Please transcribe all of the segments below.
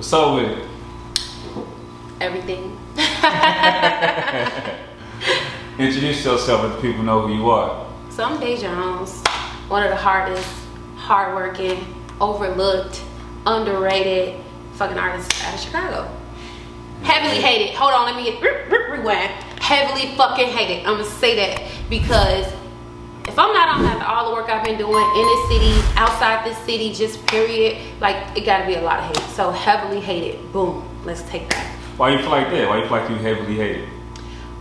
What's up with it? Everything. Introduce yourself and people know who you are. So I'm Dae Jones, one of the hardest, hardworking, overlooked, underrated fucking artists out of Chicago. Heavily hated. Hold on, let me rewind. Heavily fucking hated. I'm gonna say that because if I'm not on after all the work I've been doing in this city, outside this city, just period, like it gotta be a lot of hate. So heavily hated. Boom. Let's take that. Why you feel like that? Why you feel like you heavily hated?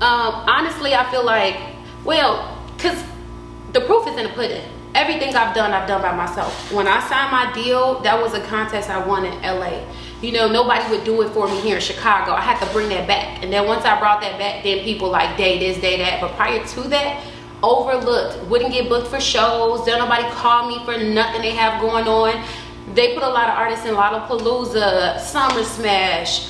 Honestly, I feel like, well, cause the proof is in the pudding. Everything I've done by myself. When I signed my deal, that was a contest I won in LA. You know, nobody would do it for me here in Chicago. I had to bring that back. And then once I brought that back, then people like day this, day that. But prior to that, overlooked. Wouldn't get booked for shows. Don't nobody call me for nothing they have going on. They put a lot of artists in Lollapalooza, Summer Smash,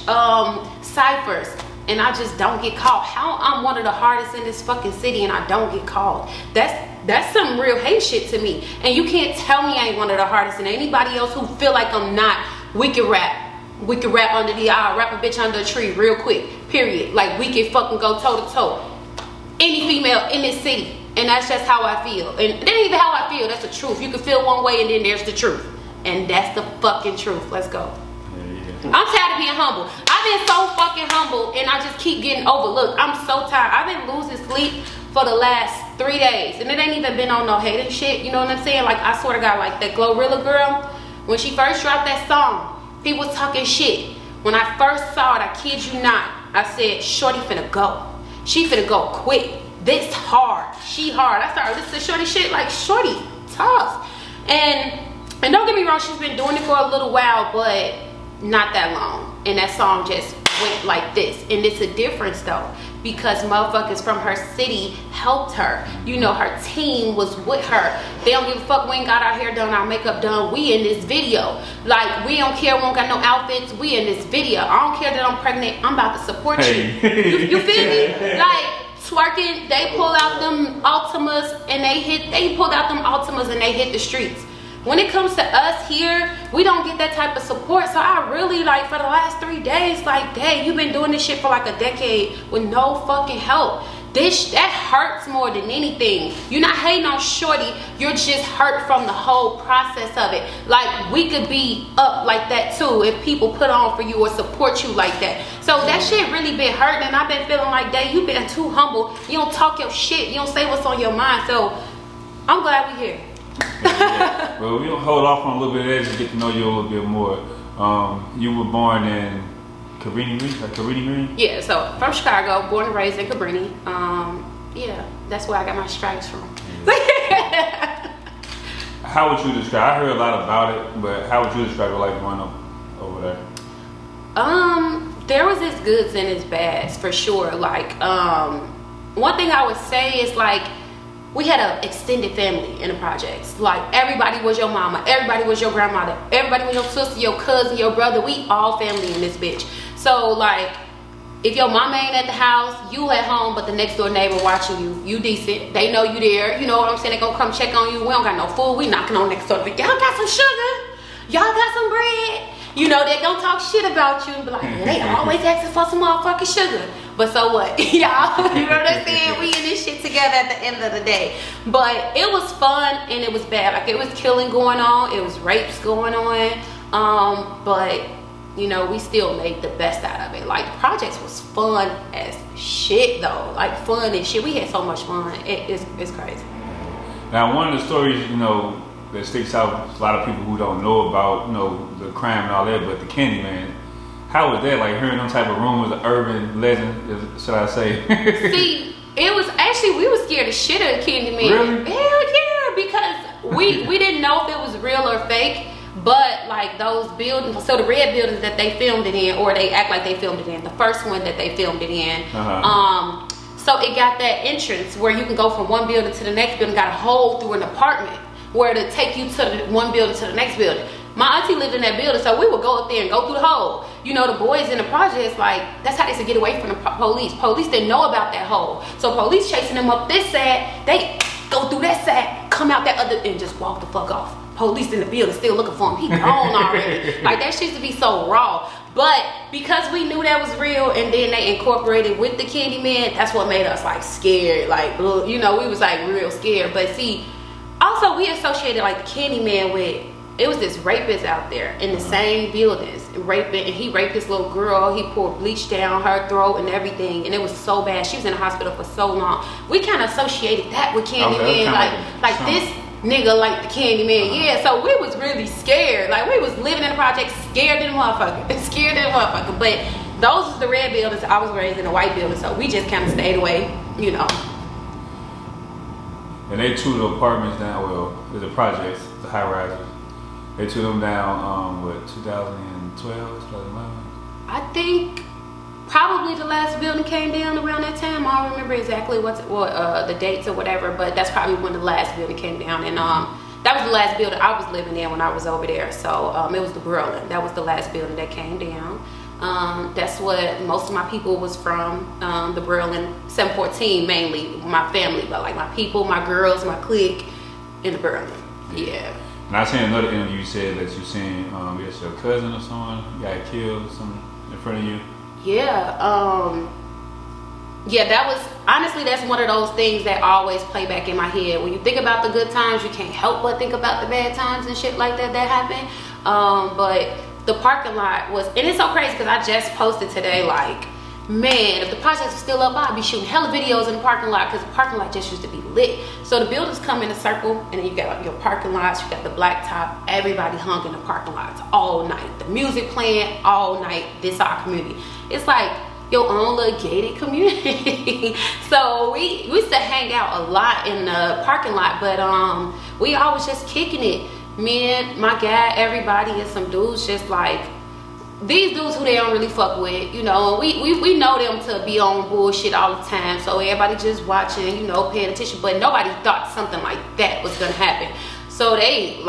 Cyphers. And I just don't get called. How I'm one of the hardest in this fucking city and I don't get called. That's some real hate shit to me. And you can't tell me I ain't one of the hardest. And anybody else who feel like I'm not, we can rap. We can rap under the eye, rap a bitch under a tree real quick, period. Like we can fucking go toe to toe. Any female in this city. And that's just how I feel. And that ain't even how I feel, that's the truth. You can feel one way and then there's the truth. And that's the fucking truth. Let's go. I'm tired of being humble. I've been so fucking humble and I just keep getting overlooked. I'm so tired. I've been losing sleep for the last 3 days. And it ain't even been on no hating shit. You know what I'm saying? Like I swear to God, like that Glorilla girl, when she first dropped that song, people was talking shit. When I first saw it, I kid you not, I said, shorty finna go. She finna go quick. This hard. She hard. I started listening to shorty shit like shorty, tough. And don't get me wrong, she's been doing it for a little while, but not that long. And that song just went like this. And it's a difference though, because motherfuckers from her city helped her. You know, her team was with her. They don't give a fuck. We ain't got our hair done, our makeup done. We in this video. Like, we don't care. We don't got no outfits. We in this video. I don't care that I'm pregnant. I'm about to support you. You feel me? Like, twerking, they pull out them Altimas and they pulled out them Altimas and they hit the streets. When it comes to us here, we don't get that type of support. So I really, like, for the last 3 days, like, dang, you've been doing this shit for like a decade with no fucking help. That hurts more than anything. You're not hating on shorty, you're just hurt from the whole process of it. Like, we could be up like that too if people put on for you or support you like that. So that shit really been hurting, and I've been feeling like, dang, you been too humble. You don't talk your shit, you don't say what's on your mind. So I'm glad we here. Yeah. Well, we'll hold off on a little bit of that, just get to know you a little bit more. You were born in Cabrini-Green? Yeah, so from Chicago, born and raised in Cabrini. Yeah, that's where I got my stripes from. Yeah. How would you describe? I heard a lot about it, but how would you describe your life growing up over there? There was its goods and its bads for sure. Like, one thing I would say is like, we had an extended family in the projects. Like, everybody was your mama, everybody was your grandmother, everybody was your sister, your cousin, your brother. We all family in this bitch. So like, if your mama ain't at the house, you at home, but the next door neighbor watching you, you decent, they know you there, you know what I'm saying, they gonna come check on you. We don't got no food, we knocking on next door, y'all got some sugar, y'all got some bread, you know, they gonna talk shit about you and be like, they always asking for some motherfucking sugar. But so what? Y'all, you know what I'm saying? We in this shit together at the end of the day. But it was fun and it was bad. Like, it was killing going on. It was rapes going on. But, you know, we still made the best out of it. Like, the projects was fun as shit, though. Like, fun and shit. We had so much fun. It's crazy. Now, one of the stories, you know, that sticks out to a lot of people who don't know about, you know, the crime and all that, but the Candyman. How was that, like, hearing them type of rumors, the urban legend, should I say? See, it was actually, we were scared of shit of the Candyman. Really? Hell yeah, because we didn't know if it was real or fake, but like those buildings, so the red buildings that they filmed it in, or they act like they filmed it in, the first one that they filmed it in, so it got that entrance where you can go from one building to the next building, got a hole through an apartment where to take you to the one building to the next building. My auntie lived in that building, so we would go up there and go through the hole. You know, the boys in the projects, like, that's how they used to get away from the police. Police didn't know about that hole. So police chasing them up this side, they go through that side, come out that other, and just walk the fuck off. Police in the building still looking for him. He gone already. Like, that shit used to be so raw. But because we knew that was real, and then they incorporated with the Candyman, that's what made us like scared. Like, you know, we was like real scared. But see, also we associated like the Candyman with, it was this rapist out there in the same buildings, raping, and he raped this little girl. He poured bleach down her throat and everything, and it was so bad. She was in the hospital for so long. We kind of associated that with Candyman, like this nigga like the Candyman. Yeah, so we was really scared. Like, we was living in the project, scared of the motherfucker. But those was the red buildings. I was raised in a white building, so we just kind of stayed away, you know. And they tore the apartments down. Well, the projects, the high rises. They took them down, 2012, 2011? I think probably the last building came down around that time. I don't remember exactly what the dates or whatever, but that's probably when the last building came down. And that was the last building I was living in when I was over there. So it was the Berlin. That was the last building that came down. That's what most of my people was from, the Berlin 714 mainly, my family, but like my people, my girls, my clique in the Berlin. Yeah. And I seen another interview, you said that you seen, yes, your cousin or someone got killed or something in front of you. Yeah, yeah, that was, honestly, that's one of those things that always play back in my head. When you think about the good times, you can't help but think about the bad times and shit like that happened. But the parking lot was, and it's so crazy because I just posted today, like, man, if the projects were still up, I'd be shooting hella videos in the parking lot, because the parking lot just used to be lit. So the buildings come in a circle, and then you got your parking lots, you got the blacktop, everybody hung in the parking lots all night. The music playing all night. This our community. It's like your own little gated community. So we used to hang out a lot in the parking lot, but we always just kicking it. Me and my guy, everybody, and some dudes just like, these dudes who they don't really fuck with, you know, we know them to be on bullshit all the time, so everybody just watching, you know, paying attention, but nobody thought something like that was gonna happen. So they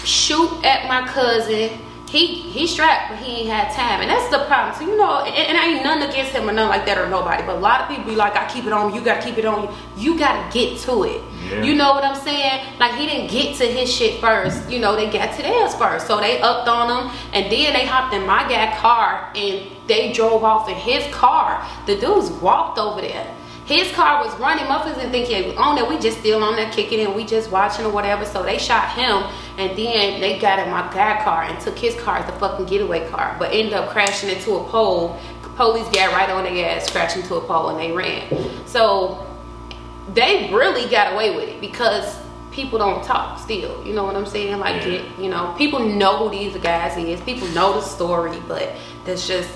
shoot at my cousin. He strapped, but he ain't had time, and that's the problem. So, you know, and I ain't nothing against him or nothing like that or nobody, but a lot of people be like, I keep it on you, gotta keep it on you. You gotta get to it. Yeah. You know what I'm saying? Like, he didn't get to his shit first. You know, they got to theirs first. So they upped on him, and then they hopped in my guy's car, and they drove off in his car. The dudes walked over there. His car was running. Motherfuckers didn't think he was on there. We just still on there kicking and we just watching or whatever. So they shot him, and then they got in my guy's car and took his car as the fucking getaway car, but ended up crashing into a pole. Police got right on their ass, crashed into a pole, and they ran. So they really got away with it because people don't talk still. You know what I'm saying? Like, you know, people know who these guys is. People know the story, but that's just,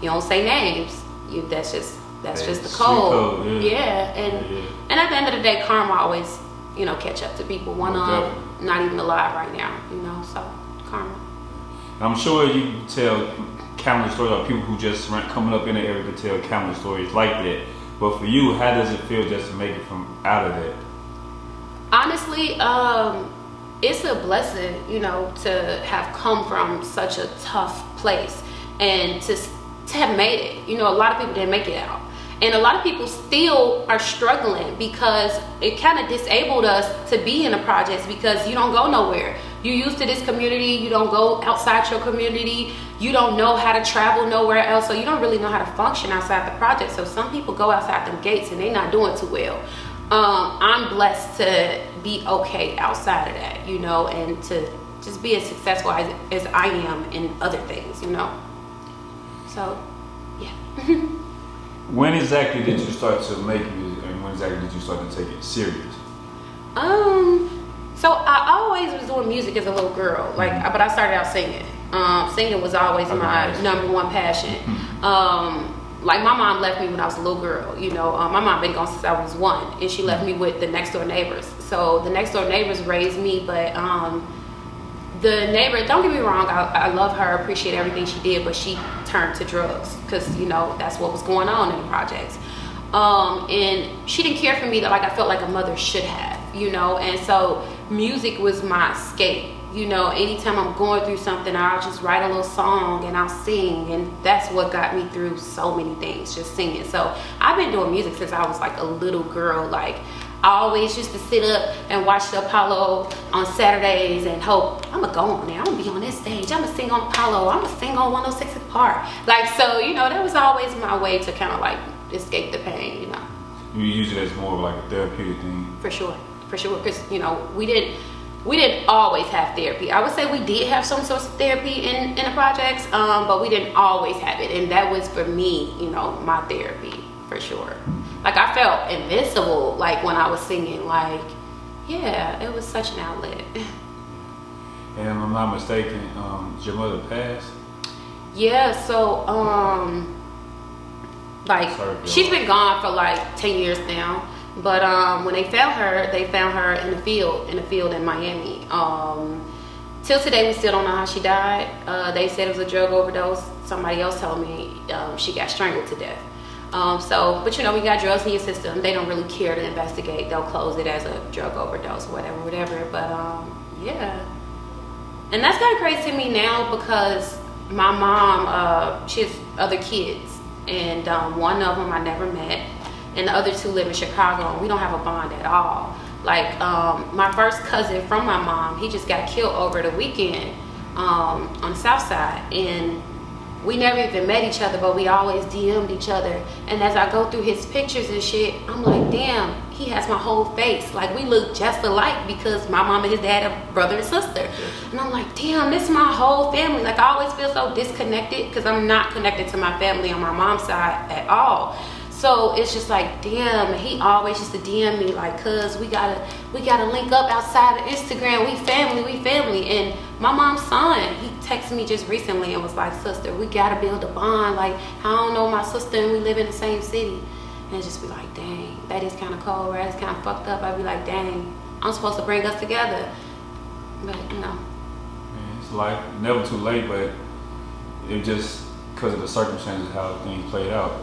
you don't say names. That's just the code. Yeah. And at the end of the day, karma always, you know, catch up to people. One not even alive right now, you know, so karma. I'm sure you tell countless stories of people who just coming up in the area to tell countless stories like that. But for you, how does it feel just to make it from out of that? Honestly, it's a blessing, you know, to have come from such a tough place and to have made it. You know, a lot of people didn't make it out. And a lot of people still are struggling because it kind of disabled us to be in the projects, because you don't go nowhere. You're used to this community. You don't go outside your community. You don't know how to travel nowhere else. So you don't really know how to function outside the project. So some people go outside them gates and they're not doing too well. I'm blessed to be okay outside of that, you know, and to just be as successful as I am in other things, you know. So, yeah. When exactly did you start to make music, and when exactly did you start to take it serious? So I always was doing music as a little girl, like, but I started out singing. Singing was always my number one passion. Like, my mom left me when I was a little girl, you know. My mom been gone since I was 1, and she left me with the next door neighbors. So the next door neighbors raised me, but the neighbor, don't get me wrong, I love her, appreciate everything she did, but she turned to drugs because, you know, that's what was going on in the projects. And she didn't care for me like I felt like a mother should have, you know. And so music was my escape. You know, anytime I'm going through something, I'll just write a little song and I'll sing, and that's what got me through so many things, just singing. So I've been doing music since I was like a little girl. Like, I always used to sit up and watch the Apollo on Saturdays and hope, I'm gonna go on there, I'm gonna be on this stage, I'm gonna sing on Apollo, I'm gonna sing on 106 & Park. Like, so, you know, that was always my way to kind of like escape the pain, you know. You use it as more of like a therapeutic thing. For sure, because, you know, we didn't always have therapy. I would say we did have some sort of therapy in the projects, but we didn't always have it. And that was, for me, you know, my therapy, for sure. Like, I felt invincible, like, when I was singing. Like, yeah, it was such an outlet. And if I'm not mistaken, did your mother pass? Yeah, so, like, she's been gone for, like, 10 years now. But when they found her in the field in Miami. Till today, we still don't know how she died. They said it was a drug overdose. Somebody else told me she got strangled to death. But you know, we got drugs in your system. They don't really care to investigate. They'll close it as a drug overdose, whatever. But yeah. And that's kind of crazy to me now because my mom, she has other kids. And one of them I never met. And the other two live in Chicago, and we don't have a bond at all. Like, my first cousin from my mom, he just got killed over the weekend on the South Side. And we never even met each other, but we always DM'd each other. And as I go through his pictures and shit, I'm like, damn, he has my whole face. Like, we look just alike because my mom and his dad are brother and sister. And I'm like, damn, this is my whole family. Like, I always feel so disconnected because I'm not connected to my family on my mom's side at all. So it's just like, damn, he always used to DM me like, cuz we gotta link up outside of Instagram. We family. And my mom's son, he texted me just recently and was like, sister, we gotta build a bond. Like, I don't know my sister and we live in the same city. And just be like, dang, that is kind of cold, right? It's kind of fucked up. I'd be like, dang, I'm supposed to bring us together. But, you know. Man, it's life, never too late, but it just, because of the circumstances, how things played out.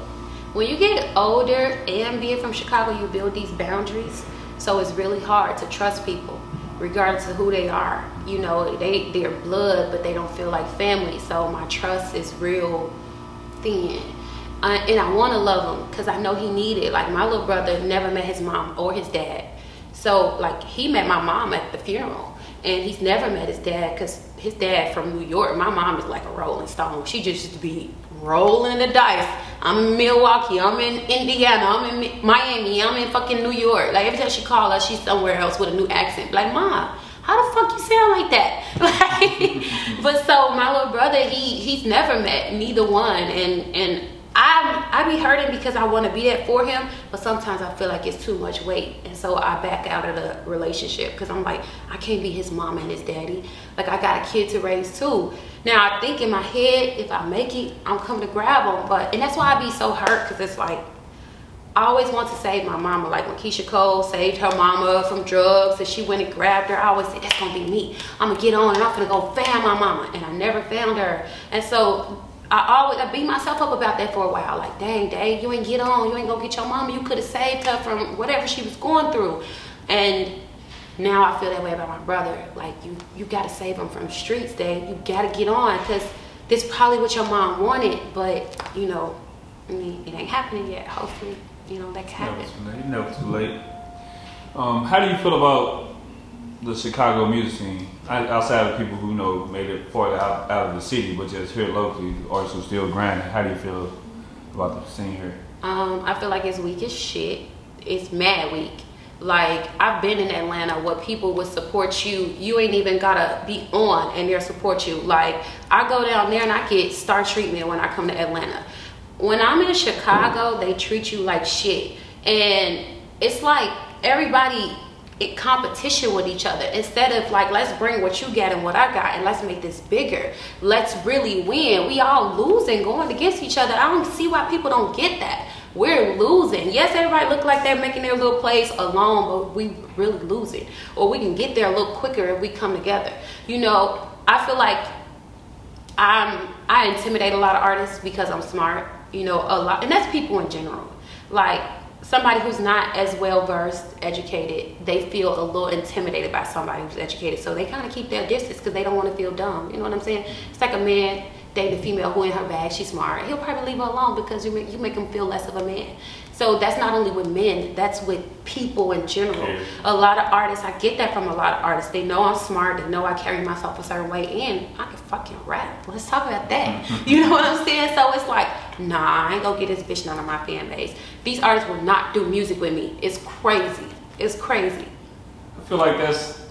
When you get older and being from Chicago, you build these boundaries. So it's really hard to trust people, regardless of who they are. You know, they're blood, but they don't feel like family. So my trust is real thin. And I want to love him because I know he needed it. Like, my little brother never met his mom or his dad. So, like, he met my mom at the funeral. And he's never met his dad because his dad from New York. My mom is like a rolling stone. She just used to be rolling the dice. I'm in Milwaukee, I'm in Indiana, I'm in Miami, I'm in fucking New York. Like, every time she calls us, she's somewhere else with a new accent. Like, Mom, how the fuck you sound like that? Like, but so my little brother, he's never met neither one, and I be hurting because I want to be there for him, but sometimes I feel like it's too much weight, and so I back out of the relationship because I'm like, I can't be his mom and his daddy. Like, I got a kid to raise too. Now, I think in my head, if I make it, I'm coming to grab him, and that's why I be so hurt, because it's like, I always want to save my mama. Like, when Keisha Cole saved her mama from drugs and she went and grabbed her, I always say, that's gonna be me. I'm gonna get on and I'm gonna go find my mama, and I never found her. And so I beat myself up about that for a while. Like, dang, Dae, you ain't get on, you ain't gonna get your mama. You could have saved her from whatever she was going through. And now I feel that way about my brother. Like, you gotta save him from the streets, Dae. You gotta get on, because this is probably what your mom wanted, but, you know, I mean, it ain't happening yet. Hopefully, you know, that can happen. Never too late. How do you feel about the Chicago music scene? Outside of people who, you know, made it farther out of the city, but just here locally, artists who still grinding. How do you feel about the scene here? I feel like it's weak as shit. It's mad weak. Like, I've been in Atlanta where people would support you. You ain't even gotta be on and they'll support you. Like, I go down there and I get star treatment when I come to Atlanta. When I'm in Chicago, they treat you like shit. And it's like everybody in competition with each other. Instead of like, let's bring what you got and what I got and let's make this bigger. Let's really win. We all losing going against each other. I don't see why people don't get that. We're losing. Yes, everybody look like they're making their little plays alone, but we really losing. Or we can get there a little quicker if we come together. You know, I feel like I intimidate a lot of artists because I'm smart. You know, a lot, and that's people in general. Like, somebody who's not as well versed, educated, they feel a little intimidated by somebody who's educated, so they kind of keep their distance because they don't want to feel dumb. You know what I'm saying? It's like a man dating a female who in her bag, she's smart. He'll probably leave her alone because you make him feel less of a man. So that's not only with men, that's with people in general. Yeah. A lot of artists, I get that from a lot of artists. They know I'm smart, they know I carry myself a certain way, and I can fucking rap. Let's talk about that. You know what I'm saying? So it's like, nah, I ain't gonna get this bitch none of my fan base. These artists will not do music with me. It's crazy. It's crazy. I feel like that's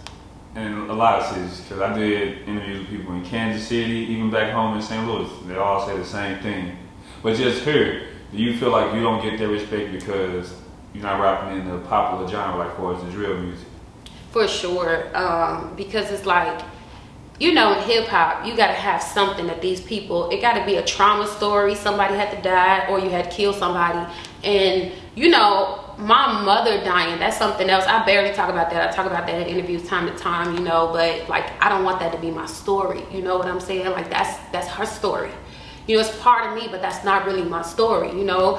in a lot of cities, because I did interviews with people in Kansas City, even back home in St. Louis. They all say the same thing. But just here, do you feel like you don't get their respect because you're not rapping in the popular genre, like for the drill music? For sure, because it's like, you know, in hip hop, you gotta have something that these people, it gotta be a trauma story, somebody had to die or you had to kill somebody. And, you know, my mother dying, that's something else. I barely talk about that. I talk about that in interviews time to time, you know, but like, I don't want that to be my story. You know what I'm saying? Like, that's her story. You know, it's part of me, but that's not really my story, you know?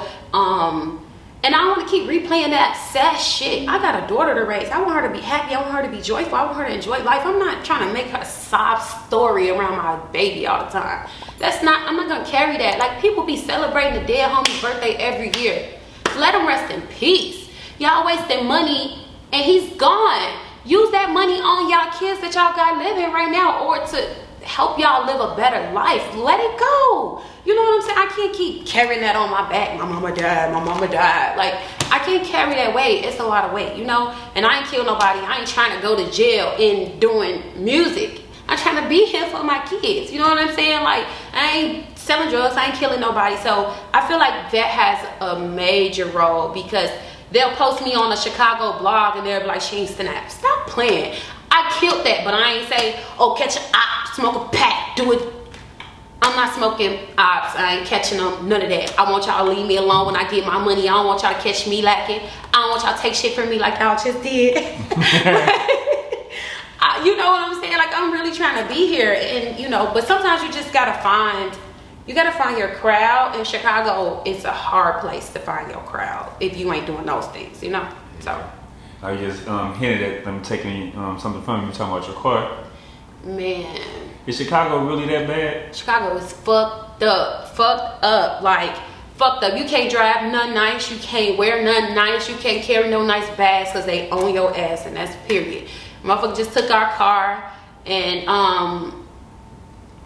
And I don't want to keep replaying that sad shit. I got a daughter to raise. I want her to be happy. I want her to be joyful. I want her to enjoy life. I'm not trying to make her a sob story around my baby all the time. I'm not going to carry that. Like, people be celebrating the dead homie's birthday every year. Let him rest in peace. Y'all wasting money and he's gone. Use that money on y'all kids that y'all got living right now, or to help y'all live a better life. Let it go. You know what I'm saying? I can't keep carrying that on my back. My mama died. Like, I can't carry that weight. It's a lot of weight, you know? And I ain't kill nobody. I ain't trying to go to jail in doing music. I'm trying to be here for my kids. You know what I'm saying? Like, I ain't selling drugs. I ain't killing nobody. So I feel like that has a major role, because they'll post me on a Chicago blog and they'll be like, she ain't snap. Stop playing. I killed that, but I ain't say, oh, catch an op, smoke a pack, do it. I'm not smoking ops. I ain't catching them, none of that. I want y'all to leave me alone when I get my money. I don't want y'all to catch me lacking. I don't want y'all to take shit from me like y'all just did. You know what I'm saying? Like, I'm really trying to be here, and you know, but sometimes you just gotta find your crowd. In Chicago, it's a hard place to find your crowd if you ain't doing those things, you know? So. I just hinted at them taking something from you, talking about your car. Man. Is Chicago really that bad? Chicago is fucked up, like fucked up. You can't drive none nice, you can't wear none nice, you can't carry no nice bags because they own your ass, and that's period. Motherfucker just took our car, and I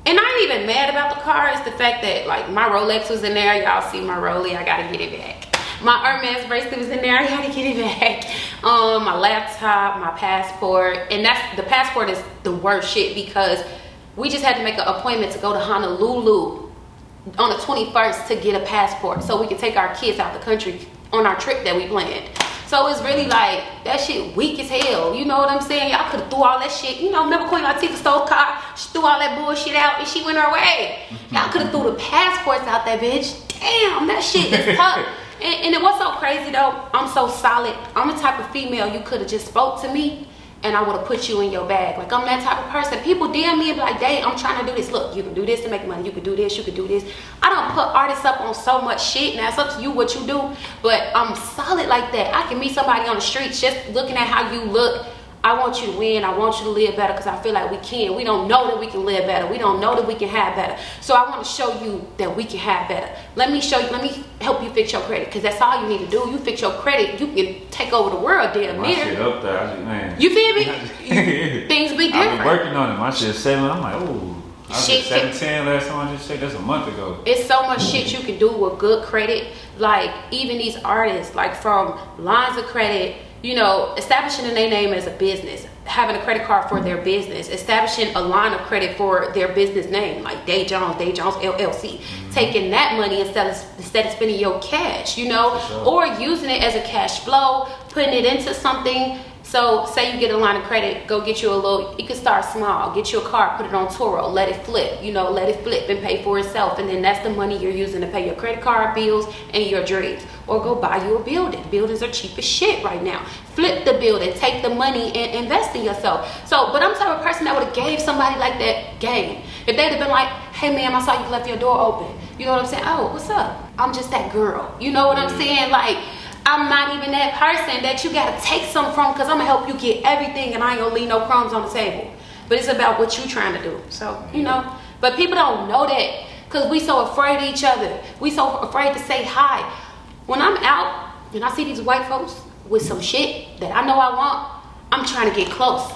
ain't even mad about the car. It's the fact that like my Rolex was in there. Y'all see my Rolex, I gotta get it back. My Hermes bracelet was in there, I gotta get it back. My laptop, my passport, and the passport is the worst shit, because we just had to make an appointment to go to Honolulu on the 21st to get a passport so we could take our kids out the country on our trip that we planned. So it's really like, that shit weak as hell. You know what I'm saying? Y'all could have threw all that shit. You know, remember Queen Latifah stole car? She threw all that bullshit out and she went her way. Y'all could have threw the passports out that bitch. Damn, that shit is tough. And it was so crazy though. I'm so solid. I'm the type of female you could have just spoke to me and I would have put you in your bag. Like, I'm that type of person. People DM me and be like, Dae, I'm trying to do this. Look, you can do this to make money. You can do this. You can do this. I don't put artists up on so much shit. Now, it's up to you what you do. But I'm solid like that. I can meet somebody on the streets just looking at how you look. I want you to win. I want you to live better, because I feel like we can. We don't know that we can live better. We don't know that we can have better. So I want to show you that we can have better. Let me show you. Let me help you fix your credit, because that's all you need to do. You fix your credit, you can take over the world damn My near. shit up there. I just, man. You feel me? Things be different. I've been working on it. My shit's 7. I'm like, ooh. I was Shit at 710 last time I just checked. That's a month ago. It's so much shit you can do with good credit. Like, even these artists, like from lines of credit, you know, establishing their name as a business, having a credit card for their business, establishing a line of credit for their business name, like Dae Jones LLC, taking that money instead of spending your cash, you know, or using it as a cash flow, putting it into something. So say you get a line of credit, go get you a little, you can start small, get you a car, put it on Toro, let it flip, you know, let it flip and pay for itself. And then that's the money you're using to pay your credit card bills and your dreams. Or go buy you a building. Buildings are cheap as shit right now. Flip the building, take the money and invest in yourself. So, but I'm the type of person that would have gave somebody like that game. If they'd have been like, hey ma'am, I saw you left your door open. You know what I'm saying? Oh, what's up? I'm just that girl. You know what I'm saying? Like, I'm not even that person that you gotta take something from, because I'm gonna help you get everything and I ain't gonna leave no crumbs on the table. But it's about what you trying to do. So, you know, but people don't know that because we so afraid of each other. We so afraid to say hi. When I'm out and I see these white folks with some shit that I know I want, I'm trying to get close.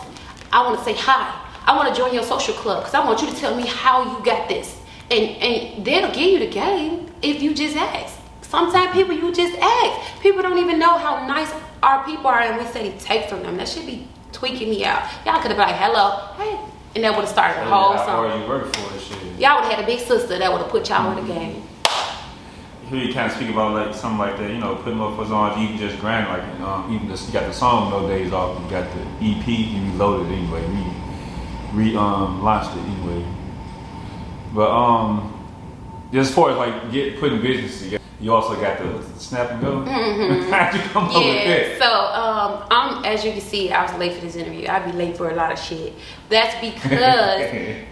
I want to say hi. I want to join your social club because I want you to tell me how you got this. And they'll give you the game if you just ask. Sometimes people, you just ask. People don't even know how nice our people are, and we say take from them. That should be tweaking me out. Y'all could have been like, hello, hey. And that would have started the whole song. Or you work for this shit. Y'all would have had a big sister that would have put y'all in the game. Here you kind of speak about like something like that, you know, putting motherfuckers on, you can just grind like even this, you got the song No Days Off, you got the EP, you reloaded it anyway, launched it anyway. But as far as like putting business together, you also got the snap and go. Mm-hmm. How'd you come up with that? So I'm, as you can see, I was late for this interview. I'd be late for a lot of shit. That's because,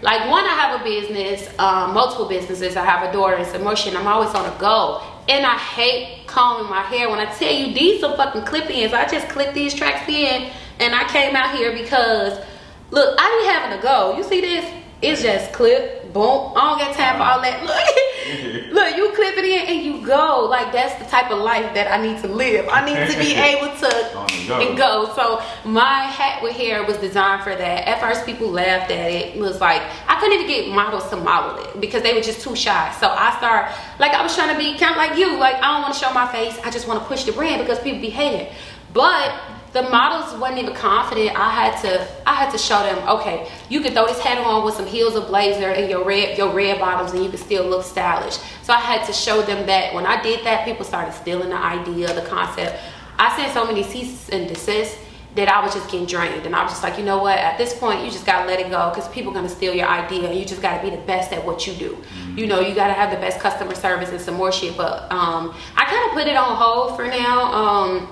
like, one, I have a business, multiple businesses. I have a daughter and some more shit. I'm always on the go, and I hate combing my hair. When I tell you these are fucking clip-ins, I just clip these tracks in, and I came out here because, look, I be having to go. You see this? It's just clip, boom. I don't got time for all that. Look, you clip it in and you go. Like, that's the type of life that I need to live. I need to be able to go. So my hat with hair was designed for that. At first, people laughed at it. It was like, I couldn't even get models to model it because they were just too shy. So I started, like, I was trying to be kind of like you. Like, I don't want to show my face. I just want to push the brand because people be hating. But the models wasn't even confident. I had to show them, okay, you can throw this hat on with some heels of blazer and your red bottoms and you can still look stylish. So I had to show them that. When I did that, people started stealing the idea, the concept. I sent so many cease and desist that I was just getting drained. And I was just like, you know what, at this point, you just gotta let it go because people are gonna steal your idea and you just gotta be the best at what you do. You know, you gotta have the best customer service and some more shit. But I kind of put it on hold for now.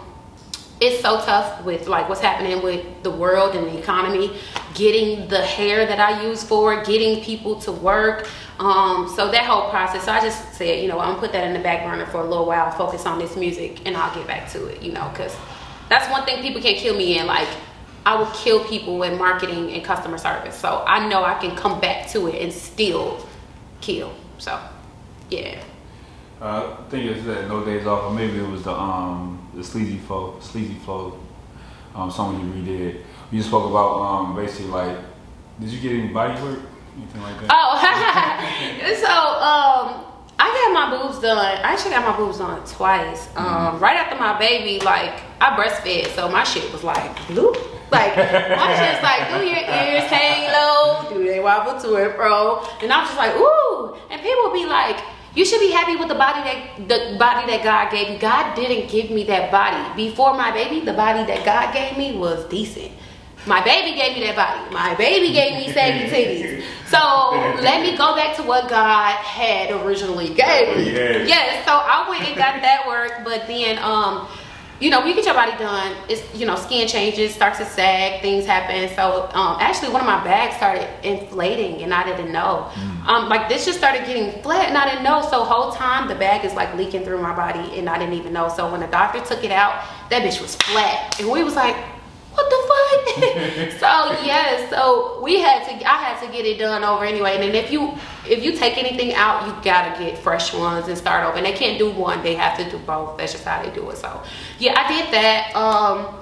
It's so tough with like what's happening with the world and the economy, getting the hair that I use for it, getting people to work. So that whole process, so I just said, you know, I'm gonna put that in the back burner for a little while, focus on this music, and I'll get back to it, you know, because that's one thing people can't kill me in. Like, I will kill people in marketing and customer service. So I know I can come back to it and still kill. So, yeah. I think it's that No Days Off, or maybe it was the Sleazy Flow song you redid. You spoke about basically like, did you get any body work, anything like that? Oh, so I got my boobs done. I actually got my boobs done twice. Right after my baby, like I breastfed, so my shit was like bloop. Like my shit's like, do your ears hang low? Do they wobble to it, bro? And I'm just like, ooh. And people be like, you should be happy with the body that God gave you. God didn't give me that body. Before my baby, the body that God gave me was decent. My baby gave me that body. My baby gave me saggy titties. So let me go back to what God had originally gave me. Yes, so I went and got that work, but then you know, when you get your body done, it's, you know, skin changes, starts to sag, things happen. So actually one of my bags started inflating and I didn't know. Like this just started getting flat and I didn't know. So whole time the bag is like leaking through my body and I didn't even know. So when the doctor took it out, that bitch was flat. And we was like, what the fuck? So yes, so I had to get it done over anyway. And then if you take anything out, you gotta get fresh ones and start over. And they can't do one, they have to do both. That's just how they do it. So yeah, I did that. I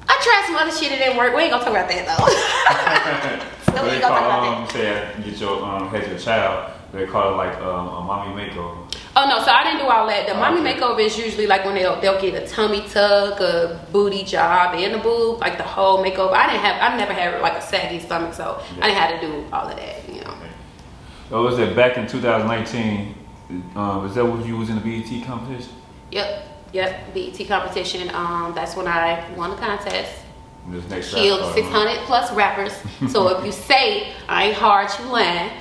tried some other shit, it didn't work. We ain't gonna talk about that though. So we ain't gonna talk about that. Say get your had your child, they call it like a mommy makeover. Oh no, so I didn't do all that. The mommy makeover is usually like when they'll get a tummy tuck, a booty job, and a boob, like the whole makeover. I've never had like a saggy stomach, so I didn't have to do all of that, you know. So was that back in 2019? Is that when you was in the BET competition? Yep, BET competition. That's when I won the contest. Killed 600 plus rappers. So if you say I ain't hard, you lying.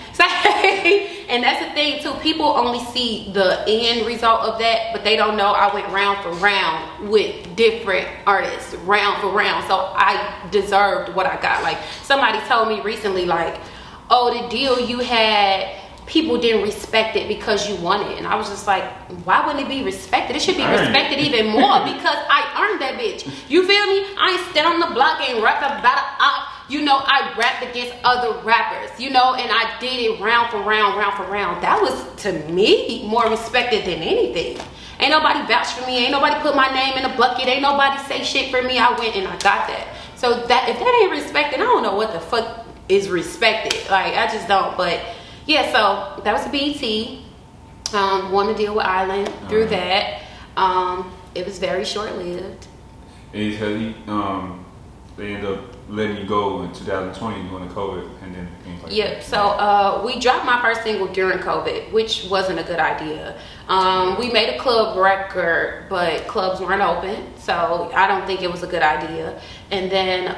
And that's the thing too. People only see the end result of that, but they don't know I went round for round with different artists, round for round. So I deserved what I got. Like somebody told me recently, like, oh, the deal you had, people didn't respect it because you won it. And I was just like, why wouldn't it be respected? It should be respected even more because I earned that bitch. You feel me? I ain't stand on the block and rap about it up. You know, I rapped against other rappers, you know, and I did it round for round, round for round. That was, to me, more respected than anything. Ain't nobody vouch for me. Ain't nobody put my name in the bucket. Ain't nobody say shit for me. I went and I got that. So that if that ain't respected, I don't know what the fuck is respected. Like, I just don't. But yeah, so that was a BET. Won the deal with Island through that. It was very short-lived. And they ended up letting you go in 2020 during the COVID pandemic. Things like Yep. that. So we dropped my first single during COVID, which wasn't a good idea. We made a club record, but clubs weren't open, so I don't think it was a good idea. And then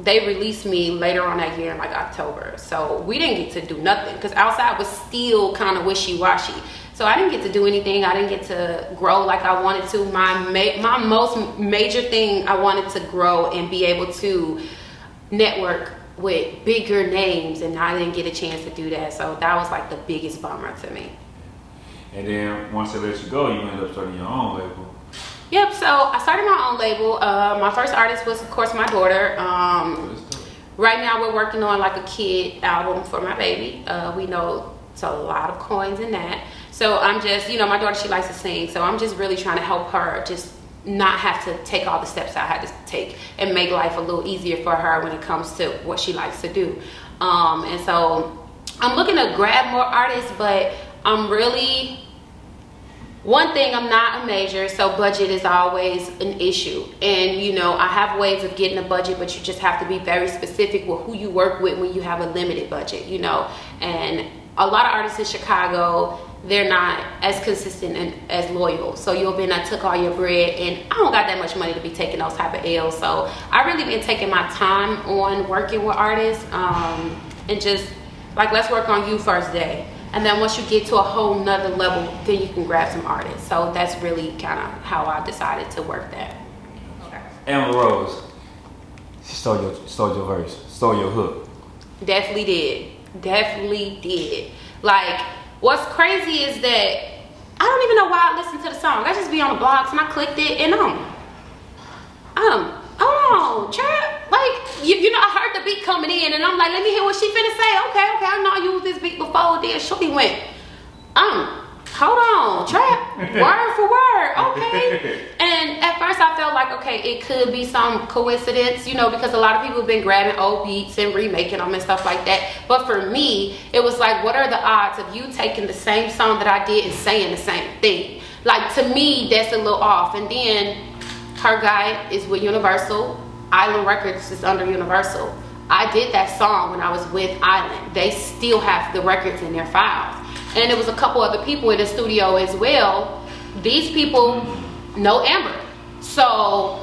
they released me later on that year in like October. So we didn't get to do nothing because outside was still kind of wishy-washy. So I didn't get to do anything. I didn't get to grow like I wanted to. My most major thing, I wanted to grow and be able to network with bigger names, and I didn't get a chance to do that. So that was like the biggest bummer to me. And then once they let you go, you ended up starting your own label. Yep, so I started my own label. My first artist was, of course, my daughter. Right now we're working on like a kid album for my baby. We know it's a lot of coins in that. So I'm just, my daughter, she likes to sing. So I'm just really trying to help her just not have to take all the steps I had to take and make life a little easier for her when it comes to what she likes to do. And so I'm looking to grab more artists, but I'm really, one thing, I'm not a major, so budget is always an issue. And I have ways of getting a budget, but you just have to be very specific with who you work with when you have a limited budget, and a lot of artists in Chicago, they're not as consistent and as loyal. So you'll be, I took all your bread, and I don't got that much money to be taking those type of L's. So I really been taking my time on working with artists, and just like, let's work on you first day. And then once you get to a whole nother level, then you can grab some artists. So that's really kind of how I decided to work that. Okay. Amber Rose, she stole your verse, stole your hook. Definitely did. Like, what's crazy is that I don't even know why I listen to the song. I just be on the blogs and I clicked it and hold on, trap. Like, I heard the beat coming in and I'm like, let me hear what she finna say. Okay, I know I used this beat before. Then Shorty went, hold on, trap, word for word, okay. And at first I felt like, okay, it could be some coincidence, because a lot of people have been grabbing old beats and remaking them and stuff like that. But for me, it was like, what are the odds of you taking the same song that I did and saying the same thing? Like, to me, that's a little off. And then her guy is with Universal. Island Records is under Universal. I did that song when I was with Island. They still have the records in their files. And there was a couple other people in the studio as well. These people know Amber. So,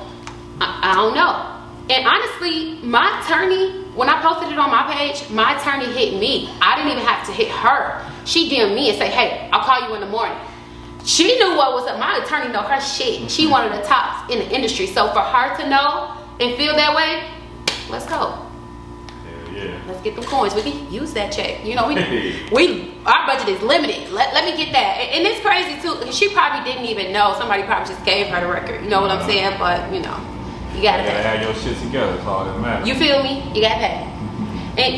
I don't know. And honestly, my attorney, when I posted it on my page, my attorney hit me. I didn't even have to hit her. She DM'd me and say, hey, I'll call you in the morning. She knew what was up. My attorney know her shit. She one of the tops in the industry. So for her to know and feel that way, let's go. Yeah. Let's get them coins. We can use that check. Our budget is limited. Let me get that. And it's crazy too. She probably didn't even know. Somebody probably just gave her the record. You know what I'm saying? But you gotta pay. Have your shit together. That's all that matters. You feel me? You gotta pay. And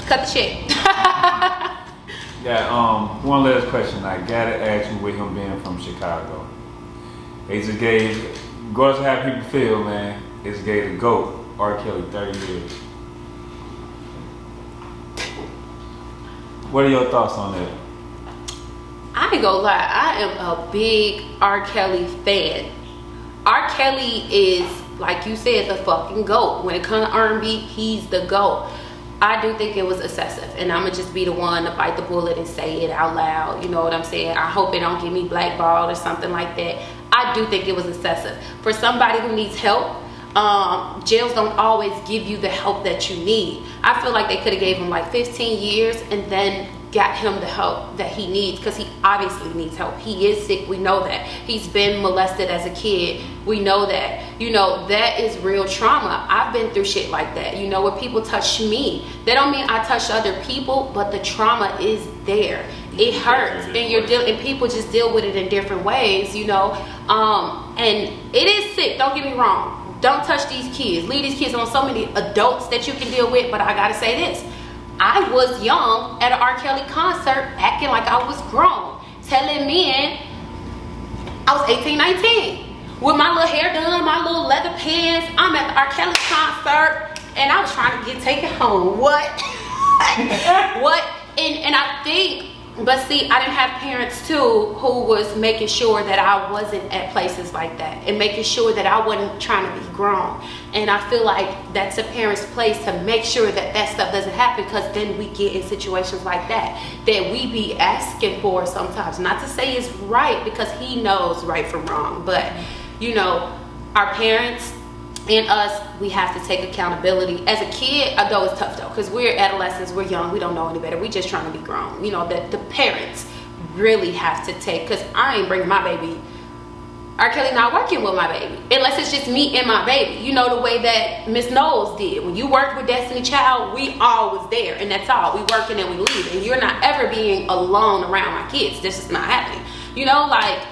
cut the shit. Yeah. One last question. I gotta ask you, with him being from Chicago, they just gave, regardless of how people feel, man, it's gave the GOAT, R. Kelly, 30 years. What are your thoughts on that? I ain't gonna lie, I am a big R. Kelly fan. R. Kelly is, like you said, the fucking GOAT. When it comes to R&B, he's the GOAT. I do think it was excessive, and I'm gonna just be the one to bite the bullet and say it out loud. You know what I'm saying? I hope it don't get me blackballed or something like that. I do think it was excessive. For somebody who needs help, jails don't always give you the help that you need. I feel like they could have gave him like 15 years and then got him the help that he needs, because he obviously needs help. He is sick, we know that. He's been molested as a kid, we know that. That is real trauma. I've been through shit like that. When people touch me, that don't mean I touch other people, but the trauma is there. It hurts, and people just deal with it in different ways, and it is sick, don't get me wrong. Don't touch these kids. Leave these kids on so many adults that you can deal with. But I gotta say this. I was young at an R. Kelly concert acting like I was grown. Telling men, I was 18, 19. With my little hair done, my little leather pants. I'm at the R. Kelly concert, and I was trying to get taken home. What? What? And I think, but see, I didn't have parents too who was making sure that I wasn't at places like that and making sure that I wasn't trying to be grown. And I feel like that's a parent's place to make sure that that stuff doesn't happen, because then we get in situations like that we be asking for sometimes. Not to say it's right, because he knows right from wrong, but you know, our parents and us, we have to take accountability. As a kid, although it's tough though, because we're adolescents, we're young, we don't know any better, we just trying to be grown. You know, that the parents really have to take, because I ain't bringing my baby, R. Kelly not working with my baby, unless it's just me and my baby. You know, the way that Miss Knowles did. When you worked with Destiny Child, we all was there, and that's all. We working and we leave, and you're not ever being alone around my kids. This is not happening. You know, like,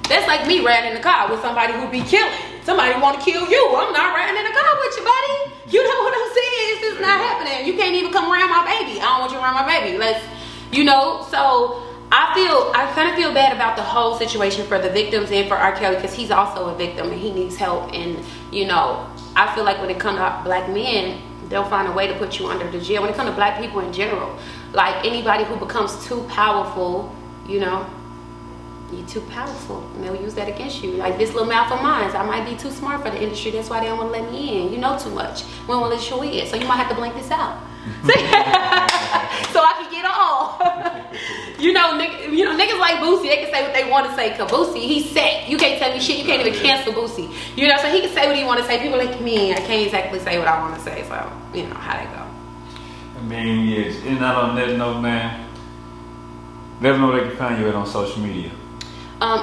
that's like me riding in the car with somebody who be killing. Somebody want to kill you. I'm not riding in the car with you, buddy. You know what I'm saying? It's just not happening. You can't even come around my baby. I don't want you around my baby. Let's, you know, so I kind of feel bad about the whole situation for the victims and for R. Kelly, because he's also a victim and he needs help. And, you know, I feel like when it comes to black men, they'll find a way to put you under the jail. When it comes to black people in general, like anybody who becomes too powerful, you know, you're too powerful, and they'll use that against you. Like this little mouth of mine, I might be too smart for the industry, that's why they don't want to let me in. You know too much. We don't want to let you in, so you might have to blink this out. So I can get on. You know, niggas like Boosie, they can say what they want to say, cause Boosie, he's set. You can't tell me shit, you can't even cancel Boosie. You know, so he can say what he want to say. People like me, I can't exactly say what I want to say, so, you know, how they go. I mean, yes, and not on that note, man, let them know they can find you on social media.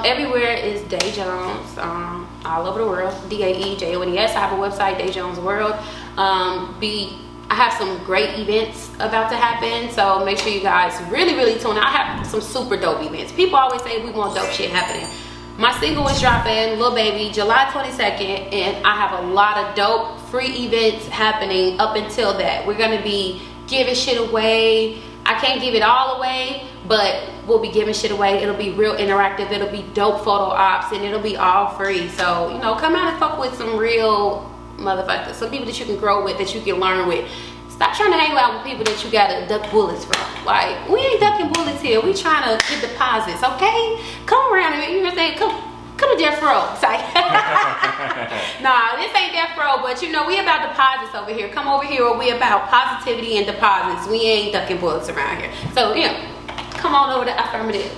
Everywhere is Dae Jones, all over the world. DaeJones. I have a website, Dae Jones World. I have some great events about to happen, so make sure you guys really, really tune in. I have some super dope events. People always say we want dope shit happening. My single is dropping, Lil Baby, July 22nd, and I have a lot of dope free events happening up until that. We're gonna be giving shit away. I can't give it all away, but we'll be giving shit away. It'll be real interactive. It'll be dope photo ops, and it'll be all free. So, you know, come out and fuck with some real motherfuckers. Some people that you can grow with, that you can learn with. Stop trying to hang out with people that you gotta duck bullets from. Like, we ain't ducking bullets here. We trying to get deposits, okay? Come around and, you know what I'm saying? Come to Death Row. It's like, nah, this ain't Death Row, but you know, we about deposits over here. Come over here, or we about positivity and deposits. We ain't ducking bullets around here. So, you know, come on over to AhFIRMative.